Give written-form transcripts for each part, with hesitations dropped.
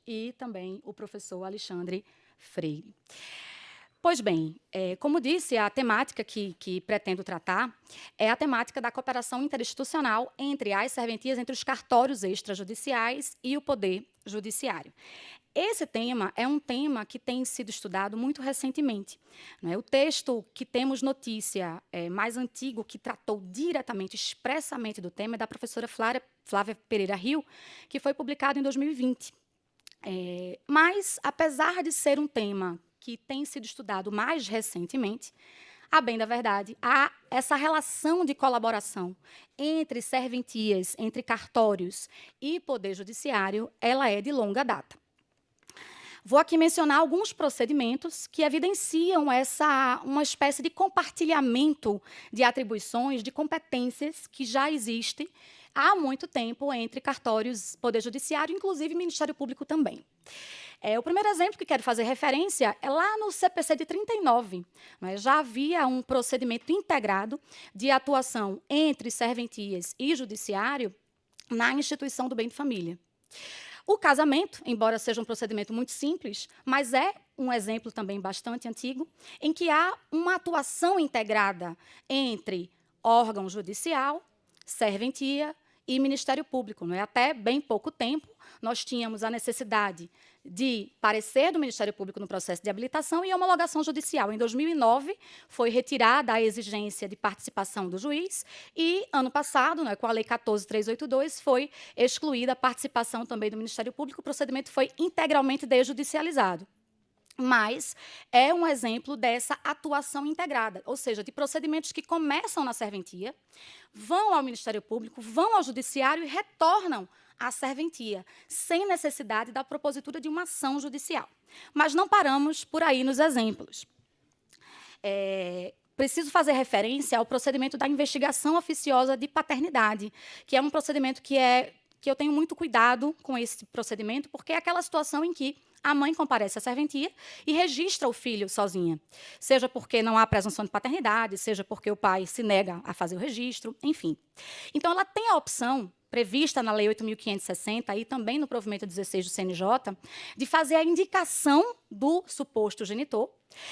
e também o professor Alexandre Freire. Pois bem, como disse, a temática que pretendo tratar é a temática da cooperação interinstitucional entre as serventias, entre os cartórios extrajudiciais e o Poder Judiciário. Esse tema é um tema que tem sido estudado muito recentemente, né? O texto que temos notícia mais antigo, que tratou diretamente, expressamente do tema, é da professora Flávia Pereira Rio, que foi publicado em 2020. Mas, apesar de ser um tema que tem sido estudado mais recentemente, a bem da verdade, há essa relação de colaboração entre serventias, entre cartórios e poder judiciário, ela é de longa data. Vou aqui mencionar alguns procedimentos que evidenciam uma espécie de compartilhamento de atribuições, de competências que já existe há muito tempo entre cartórios, Poder Judiciário, inclusive Ministério Público também. O primeiro exemplo que quero fazer referência é lá no CPC de 39. Né, já havia um procedimento integrado de atuação entre serventias e judiciário na instituição do bem de família. O casamento, embora seja um procedimento muito simples, mas é um exemplo também bastante antigo, em que há uma atuação integrada entre órgão judicial, serventia e Ministério Público. Não é? Até bem pouco tempo, nós tínhamos a necessidade de parecer do Ministério Público no processo de habilitação e homologação judicial. Em 2009, foi retirada a exigência de participação do juiz e, ano passado, né, com a Lei 14.382, foi excluída a participação também do Ministério Público, o procedimento foi integralmente desjudicializado. Mas é um exemplo dessa atuação integrada, ou seja, de procedimentos que começam na serventia, vão ao Ministério Público, vão ao Judiciário e retornam à serventia, sem necessidade da propositura de uma ação judicial. Mas não paramos por aí nos exemplos. Preciso fazer referência ao procedimento da investigação oficiosa de paternidade, que é um procedimento que eu tenho muito cuidado com esse procedimento, porque é aquela situação em que a mãe comparece à serventia e registra o filho sozinha, seja porque não há presunção de paternidade, seja porque o pai se nega a fazer o registro, enfim. Então, ela tem a opção, prevista na Lei 8.560 e também no provimento 16 do CNJ, de fazer a indicação do suposto genitor,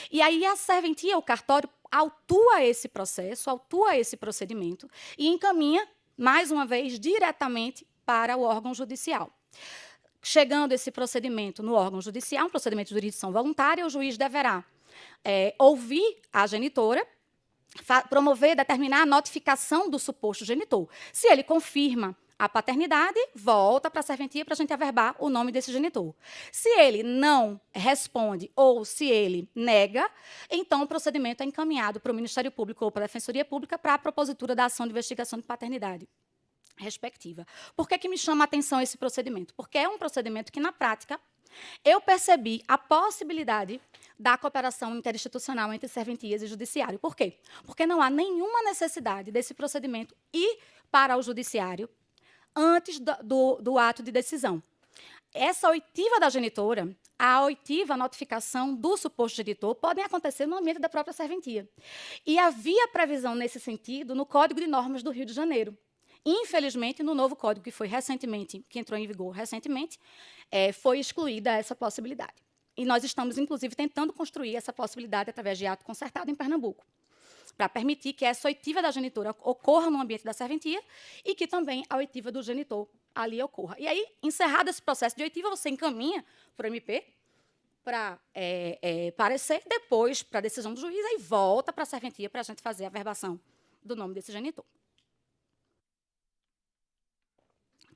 e aí a serventia, o cartório, autua esse processo, autua esse procedimento e encaminha, mais uma vez, diretamente para o órgão judicial. Chegando esse procedimento no órgão judicial, um procedimento de jurisdição voluntária, o juiz deverá ouvir a genitora, promover, determinar a notificação do suposto genitor. Se ele confirma a paternidade, volta para a serventia para a gente averbar o nome desse genitor. Se ele não responde ou se ele nega, então o procedimento é encaminhado para o Ministério Público ou para a Defensoria Pública para a propositura da ação de investigação de paternidade respectiva. Por que me chama a atenção esse procedimento? Porque é um procedimento que, na prática, eu percebi a possibilidade da cooperação interinstitucional entre serventias e judiciário. Por quê? Porque não há nenhuma necessidade desse procedimento ir para o judiciário antes do ato de decisão. Essa oitiva da genitora, a oitiva, a notificação do suposto genitor, podem acontecer no ambiente da própria serventia. E havia previsão nesse sentido no Código de Normas do Rio de Janeiro. Infelizmente, no novo código que entrou em vigor recentemente, foi excluída essa possibilidade. E nós estamos, inclusive, tentando construir essa possibilidade através de ato concertado em Pernambuco, para permitir que essa oitiva da genitora ocorra no ambiente da serventia e que também a oitiva do genitor ali ocorra. E aí, encerrado esse processo de oitiva, você encaminha para o MP para parecer, depois para a decisão do juiz, e volta para a serventia para a gente fazer a averbação do nome desse genitor.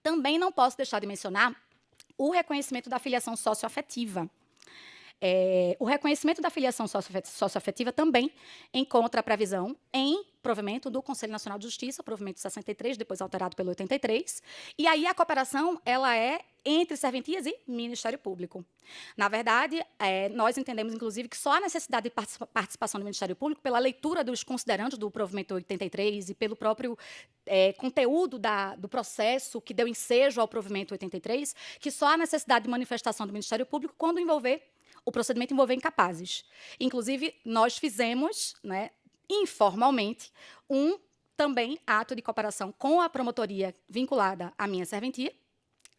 Também não posso deixar de mencionar o reconhecimento da filiação socioafetiva. O reconhecimento da filiação socioafetiva também encontra a previsão em provimento do Conselho Nacional de Justiça, provimento 63, depois alterado pelo 83, e aí a cooperação ela é entre serventias e Ministério Público. Na verdade, nós entendemos, inclusive, que só há necessidade de participação do Ministério Público pela leitura dos considerandos do provimento 83 e pelo próprio conteúdo do processo que deu ensejo ao provimento 83, que só há necessidade de manifestação do Ministério Público quando o procedimento envolver incapazes. Inclusive, nós fizemos, né, informalmente, também ato de cooperação com a promotoria vinculada à minha serventia,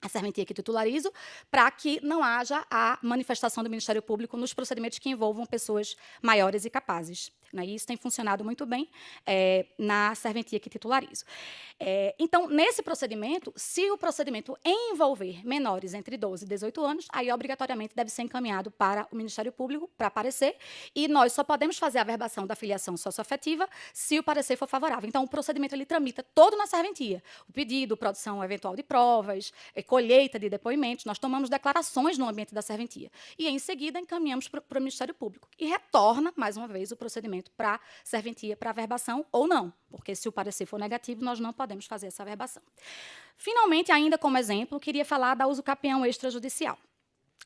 a serventia que titularizo, para que não haja a manifestação do Ministério Público nos procedimentos que envolvam pessoas maiores e capazes. Né? E isso tem funcionado muito bem na serventia que titularizo. Então, nesse procedimento, se o procedimento envolver menores entre 12 e 18 anos, aí obrigatoriamente deve ser encaminhado para o Ministério Público para parecer, e nós só podemos fazer a averbação da filiação socioafetiva se o parecer for favorável. Então, o procedimento ele tramita todo na serventia. O pedido, produção eventual de provas, colheita de depoimentos, nós tomamos declarações no ambiente da serventia. E, em seguida, encaminhamos para o Ministério Público. E retorna, mais uma vez, o procedimento para a serventia, para a averbação ou não, porque se o parecer for negativo, nós não podemos fazer essa averbação. Finalmente, ainda como exemplo, queria falar da usucapião extrajudicial.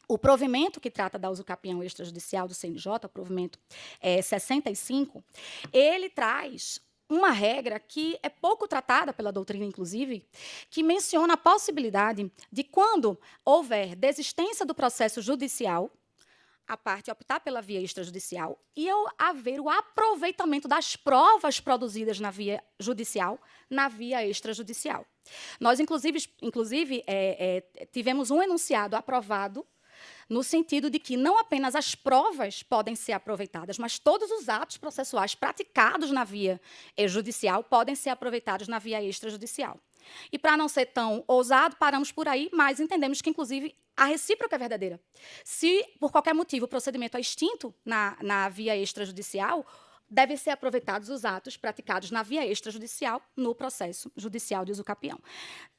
O provimento que trata da usucapião extrajudicial do CNJ, o provimento 65, ele traz uma regra que é pouco tratada pela doutrina, inclusive, que menciona a possibilidade de, quando houver desistência do processo judicial, a parte optar pela via extrajudicial e haver o aproveitamento das provas produzidas na via judicial na via extrajudicial. Nós, inclusive tivemos um enunciado aprovado no sentido de que não apenas as provas podem ser aproveitadas, mas todos os atos processuais praticados na via judicial podem ser aproveitados na via extrajudicial. E, para não ser tão ousado, paramos por aí, mas entendemos que, inclusive, a recíproca é verdadeira. Se, por qualquer motivo, o procedimento é extinto na via extrajudicial, devem ser aproveitados os atos praticados na via extrajudicial no processo judicial de usucapião.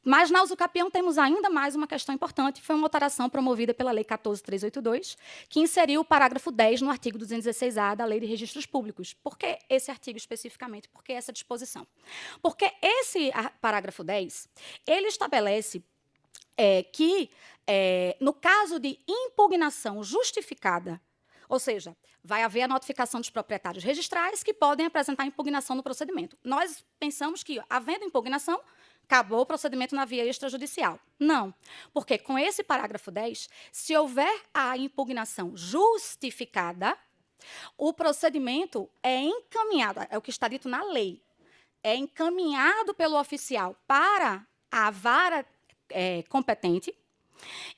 Mas, na usucapião, temos ainda mais uma questão importante, foi uma alteração promovida pela Lei 14.382, que inseriu o parágrafo 10 no artigo 216-A da Lei de Registros Públicos. Por que esse artigo especificamente? Por que essa disposição? Porque esse parágrafo 10, ele estabelece que, no caso de impugnação justificada, ou seja, vai haver a notificação dos proprietários registrais que podem apresentar impugnação no procedimento. Nós pensamos que, havendo impugnação, acabou o procedimento na via extrajudicial. Não, porque com esse parágrafo 10, se houver a impugnação justificada, o procedimento é encaminhado, é o que está dito na lei, é encaminhado pelo oficial para a vara competente,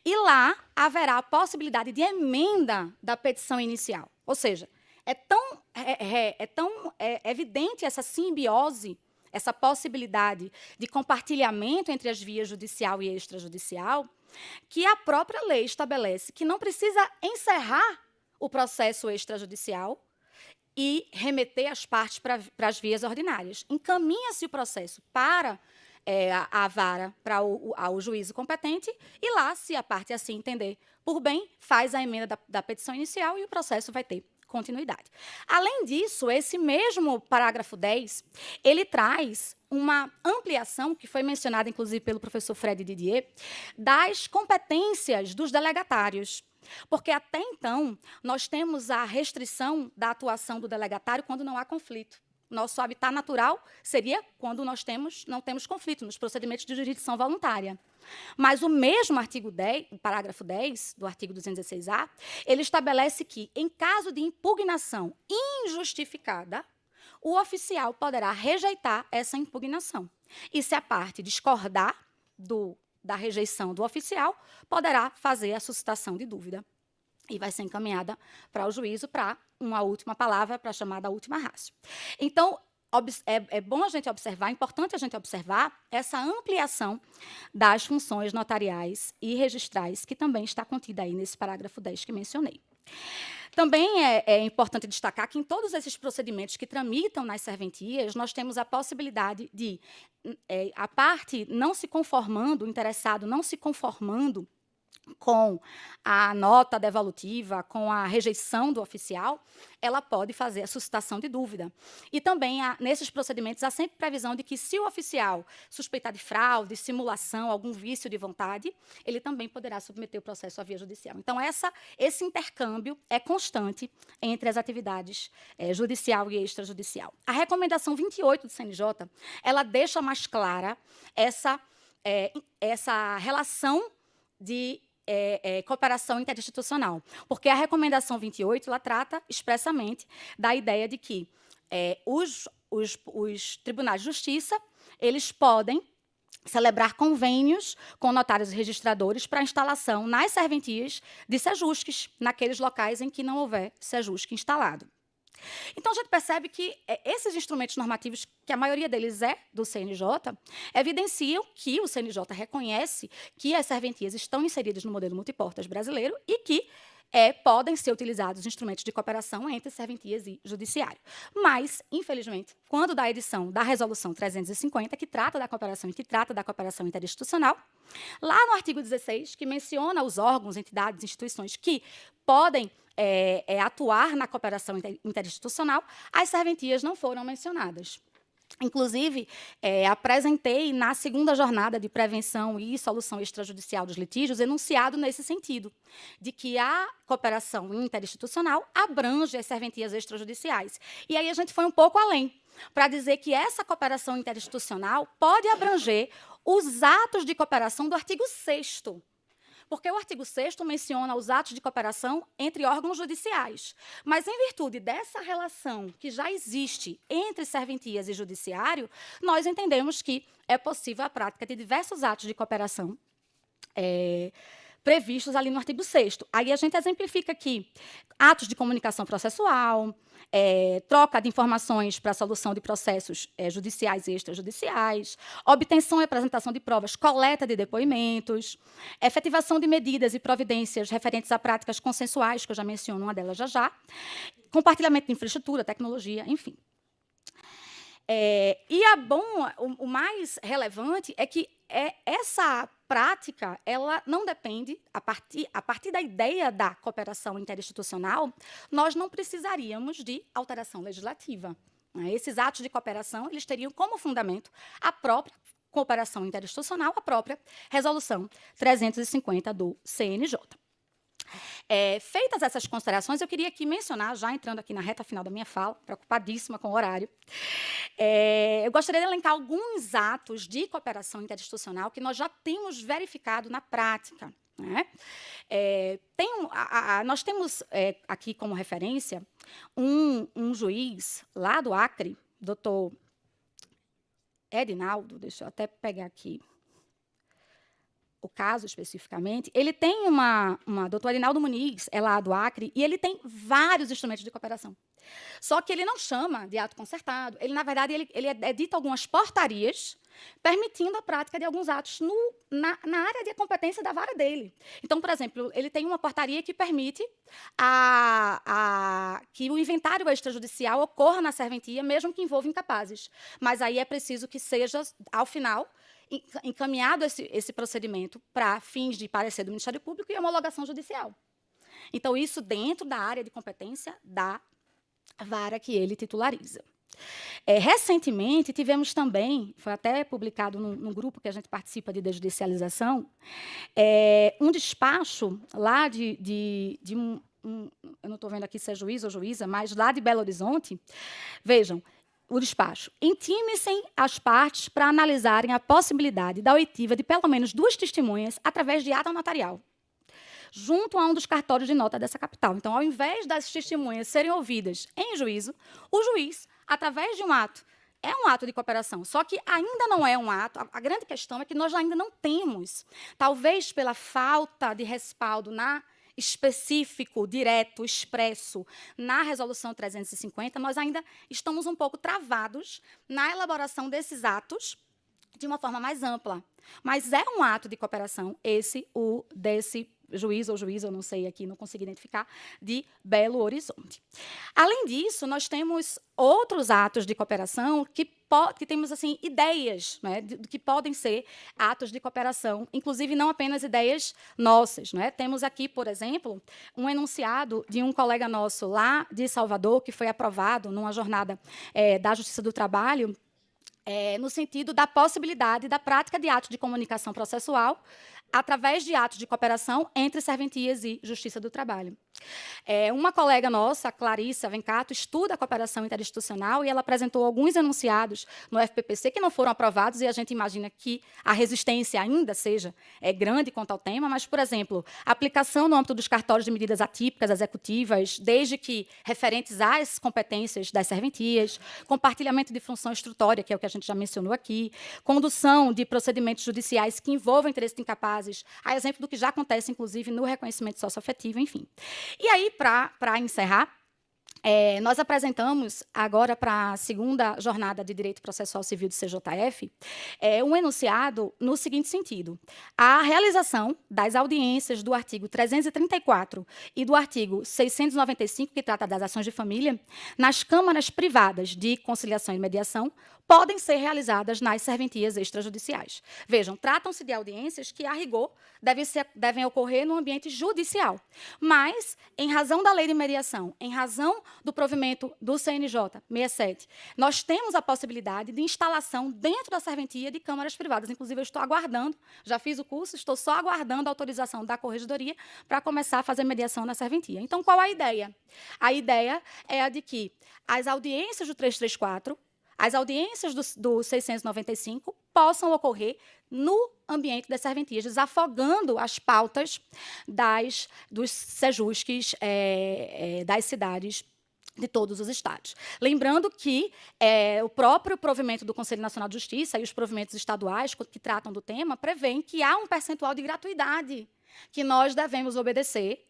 e lá haverá a possibilidade de emenda da petição inicial. Ou seja, é tão evidente essa simbiose, essa possibilidade de compartilhamento entre as vias judicial e extrajudicial, que a própria lei estabelece que não precisa encerrar o processo extrajudicial e remeter as partes para as vias ordinárias. Encaminha-se o processo para a vara, para o juízo competente, e lá, se a parte assim entender por bem, faz a emenda da petição inicial e o processo vai ter continuidade. Além disso, esse mesmo parágrafo 10, ele traz uma ampliação, que foi mencionada, inclusive, pelo professor Fred Didier, das competências dos delegatários. Porque, até então, nós temos a restrição da atuação do delegatário quando não há conflito. Nosso habitat natural seria quando nós não temos conflito, nos procedimentos de jurisdição voluntária. Mas o mesmo artigo 10, o parágrafo 10 do artigo 216-A, ele estabelece que, em caso de impugnação injustificada, o oficial poderá rejeitar essa impugnação. E, se a parte discordar da rejeição do oficial, poderá fazer a suscitação de dúvida. E vai ser encaminhada para o juízo para uma última palavra, para a chamada última ratio. Então, é bom a gente observar, é importante a gente observar essa ampliação das funções notariais e registrais, que também está contida aí nesse parágrafo 10 que mencionei. Também é importante destacar que, em todos esses procedimentos que tramitam nas serventias, nós temos a possibilidade de a parte não se conformando, o interessado não se conformando com a nota devolutiva, com a rejeição do oficial, ela pode fazer a suscitação de dúvida. E também, nesses procedimentos, há sempre previsão de que, se o oficial suspeitar de fraude, simulação, algum vício de vontade, ele também poderá submeter o processo à via judicial. Então, esse intercâmbio é constante entre as atividades judicial e extrajudicial. A recomendação 28 do CNJ, ela deixa mais clara essa relação de cooperação interinstitucional, porque a recomendação 28 ela trata expressamente da ideia de que os tribunais de justiça eles podem celebrar convênios com notários e registradores para instalação nas serventias de sejusques, naqueles locais em que não houver sejusque instalado. Então, a gente percebe que esses instrumentos normativos, que a maioria deles é do CNJ, evidenciam que o CNJ reconhece que as serventias estão inseridas no modelo multiportas brasileiro e que podem ser utilizados instrumentos de cooperação entre serventias e judiciário. Mas, infelizmente, quando da edição da Resolução 350, que trata da cooperação e que trata da cooperação interinstitucional, lá no artigo 16, que menciona os órgãos, entidades, instituições que podem atuar na cooperação interinstitucional, as serventias não foram mencionadas. Inclusive, apresentei na segunda jornada de prevenção e solução extrajudicial dos litígios enunciado nesse sentido, de que a cooperação interinstitucional abrange as serventias extrajudiciais. E aí a gente foi um pouco além, para dizer que essa cooperação interinstitucional pode abranger os atos de cooperação do artigo 6º, porque o artigo 6º menciona os atos de cooperação entre órgãos judiciais. Mas, em virtude dessa relação que já existe entre serventias e judiciário, nós entendemos que é possível a prática de diversos atos de cooperação previstos ali no artigo 6º. Aí a gente exemplifica aqui atos de comunicação processual, troca de informações para a solução de processos judiciais e extrajudiciais, obtenção e apresentação de provas, coleta de depoimentos, efetivação de medidas e providências referentes a práticas consensuais, que eu já menciono uma delas já, compartilhamento de infraestrutura, tecnologia, enfim. O mais relevante é que essa prática ela não depende, a partir da ideia da cooperação interinstitucional, nós não precisaríamos de alteração legislativa. Esses atos de cooperação eles teriam como fundamento a própria cooperação interinstitucional, a própria Resolução 350 do CNJ. Feitas essas considerações, eu queria aqui mencionar, já entrando aqui na reta final da minha fala, preocupadíssima com o horário, eu gostaria de elencar alguns atos de cooperação interinstitucional que nós já temos verificado na prática. Né? Nós temos aqui como referência um juiz lá do Acre, doutor Edinaldo, deixa eu até pegar aqui o caso especificamente, ele tem uma doutor Arinaldo Muniz, é lá do Acre, e ele tem vários instrumentos de cooperação. Só que ele não chama de ato concertado, ele, na verdade, ele edita algumas portarias permitindo a prática de alguns atos na área de competência da vara dele. Então, por exemplo, ele tem uma portaria que permite que o inventário extrajudicial ocorra na serventia, mesmo que envolva incapazes. Mas aí é preciso que seja, ao final, encaminhado esse procedimento para fins de parecer do Ministério Público e homologação judicial. Então, isso dentro da área de competência da vara que ele titulariza. Recentemente, tivemos também, foi até publicado num grupo que a gente participa de desjudicialização, um despacho lá eu não estou vendo aqui se é juiz ou juíza, mas lá de Belo Horizonte. Vejam, o despacho. Intime-se as partes para analisarem a possibilidade da oitiva de pelo menos 2 testemunhas através de ata notarial, junto a um dos cartórios de nota dessa capital. Então, ao invés das testemunhas serem ouvidas em juízo, o juiz, através de um ato, é um ato de cooperação, só que ainda não é um ato. A grande questão é que nós ainda não temos, talvez pela falta de respaldo específico, direto, expresso, na Resolução 350, nós ainda estamos um pouco travados na elaboração desses atos de uma forma mais ampla. Mas é um ato de cooperação, desse juiz ou juíza, eu não sei aqui, não consegui identificar, de Belo Horizonte. Além disso, nós temos outros atos de cooperação que temos assim, ideias, né, que podem ser atos de cooperação, inclusive não apenas ideias nossas. Né? Temos aqui, por exemplo, um enunciado de um colega nosso lá de Salvador, que foi aprovado numa jornada da Justiça do Trabalho, no sentido da possibilidade da prática de atos de comunicação processual através de atos de cooperação entre serventias e Justiça do Trabalho. Uma colega nossa, Clarissa Vencato, estuda a cooperação interinstitucional e ela apresentou alguns enunciados no FPPC que não foram aprovados, e a gente imagina que a resistência ainda seja grande quanto ao tema, mas, por exemplo, aplicação no âmbito dos cartórios de medidas atípicas executivas, desde que referentes às competências das serventias, compartilhamento de função instrutória, que é o que a gente já mencionou aqui, condução de procedimentos judiciais que envolvam interesse de incapazes, a exemplo do que já acontece, inclusive, no reconhecimento socioafetivo, enfim. E aí, para encerrar, nós apresentamos, agora para a segunda jornada de Direito Processual Civil do CJF, um enunciado no seguinte sentido: a realização das audiências do artigo 334 e do artigo 695, que trata das ações de família, nas câmaras privadas de conciliação e mediação, podem ser realizadas nas serventias extrajudiciais. Vejam, tratam-se de audiências que, a rigor, devem ocorrer no ambiente judicial. Mas, em razão da lei de mediação, em razão do provimento do CNJ 67, nós temos a possibilidade de instalação dentro da serventia de câmaras privadas. Inclusive, eu estou aguardando, já fiz o curso, estou só aguardando a autorização da corregedoria para começar a fazer mediação na serventia. Então, qual a ideia? A ideia é a de que as audiências do 334, as audiências do 695 possam ocorrer no ambiente das serventias, desafogando as pautas dos sejusques das cidades de todos os estados. Lembrando que o próprio provimento do Conselho Nacional de Justiça e os provimentos estaduais que tratam do tema prevêem que há um percentual de gratuidade que nós devemos obedecer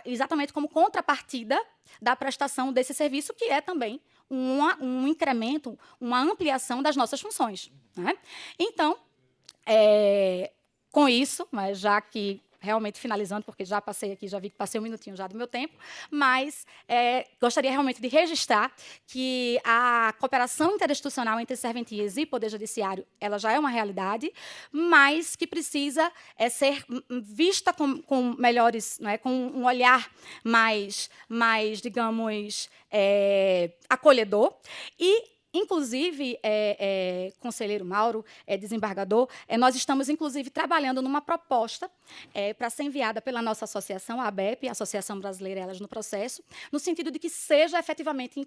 exatamente como contrapartida da prestação desse serviço, que é também um incremento, uma ampliação das nossas funções, né? Então, com isso, mas já que realmente finalizando, porque já passei aqui, já vi que passei um minutinho já do meu tempo, mas gostaria realmente de registrar que a cooperação interinstitucional entre serventias e Poder Judiciário, ela já é uma realidade, mas que precisa ser vista com melhores, né, com um olhar mais digamos, acolhedor. E inclusive, conselheiro Mauro, desembargador, nós estamos, inclusive, trabalhando numa proposta para ser enviada pela nossa associação, a ABEP, a Associação Brasileira Elas no Processo, no sentido de que seja efetivamente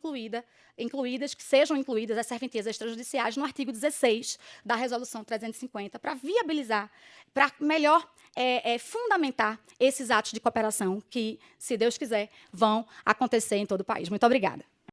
que sejam incluídas as serventias extrajudiciais no artigo 16 da Resolução 350, para viabilizar, para melhor fundamentar esses atos de cooperação que, se Deus quiser, vão acontecer em todo o país. Muito obrigada.